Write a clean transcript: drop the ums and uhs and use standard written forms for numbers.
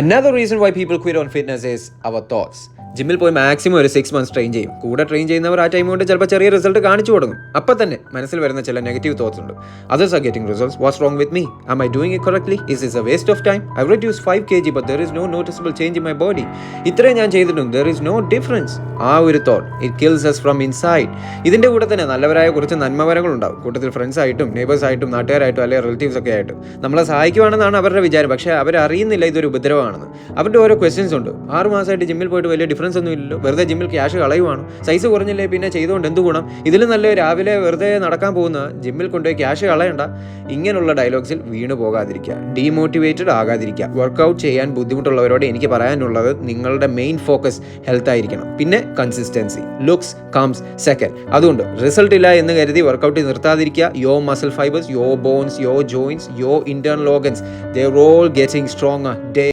Another reason why people quit on fitness is our thoughts. ജിമ്മിൽ പോയി maximum ഒരു 6 months train ചെയ്യും. കൂടെ ട്രെയിൻ ചെയ്യുന്നവർ ആ ടൈം കൊണ്ട് ചിലപ്പോൾ ചെറിയ റിസൾട്ട് കാണിച്ചു തുടങ്ങും. അപ്പം തന്നെ മനസ്സിൽ വരുന്ന ചില നെഗറ്റീവ് തോട്ട്സ് ഉണ്ട്. Others are getting results. What's wrong with me? Am I doing it correctly? Is this a waste of time? I've reduced 5 kg but there is no noticeable change in my body. ഇത്രയും ഞാൻ ചെയ്തിട്ടുണ്ട്. There is no difference. ആ ഒരു thought it kills us from inside. ഇതിൻ്റെ കൂടെ തന്നെ നല്ലവരായ കുറച്ച് നന്മവരങ്ങളുണ്ടാവും. കൂട്ടത്തിൽ ഫ്രണ്ട്സ് ആയിട്ടും നെയ്ബേഴ്സ് ആയിട്ടും നാട്ടുകാരായിട്ടും അല്ലെങ്കിൽ റിലേറ്റീവ്സ് ഒക്കെ ആയിട്ടും നമ്മളെ സഹായിക്കുവാണെന്നാണ് അവരുടെ വിചാരം. പക്ഷേ അവരറിയുന്നില്ല ഇതൊരു ഉപദ്രവമാണെന്ന്. അവരുടെ ഓരോ ക്വസ്റ്റ്യൻസ് ഉണ്ട്. 6 മാസമായിട്ട് ജിമ്മിൽ പോയിട്ട് വലിയ ഡിഫറൻസ് ഒന്നും ഇല്ലല്ലോ, വെറുതെ ജിമ്മിൽ ക്യാഷ് കളയുവാണ്, സൈസ് കുറഞ്ഞില്ലേ പിന്നെ ചെയ്തുകൊണ്ട് എന്ത് ഗുണം, ഇതിലും നല്ല രാവിലെ വെറുതെ നടക്കാൻ പോകുന്ന ജിമ്മിൽ കൊണ്ടുപോയി ക്യാഷ് കളയണ്ട. ഇങ്ങനെയുള്ള ഡയലോഗ്സിൽ വീണു പോകാതിരിക്കുക, ഡീമോട്ടിവേറ്റഡ് ആകാതിരിക്കുക. വർക്കൗട്ട് ചെയ്യാൻ ബുദ്ധിമുട്ടുള്ളവരോട് എനിക്ക് പറയാനുള്ളത് നിങ്ങളുടെ മെയിൻ ഫോക്കസ് ഹെൽത്ത് ആയിരിക്കണം. പിന്നെ കൺസിസ്റ്റൻസി, ലുക്സ് കംസ് സെക്കൻഡ്. അതുകൊണ്ട് റിസൾട്ട് ഇല്ല എന്ന് കരുതി വർക്കൗട്ട് നിർത്താതിരിക്കുക. യോ മസിൽ ഫൈബേഴ്സ്, യോ ബോൺസ്, യോ ജോയിൻസ്, യോ internal organs, they are all getting stronger day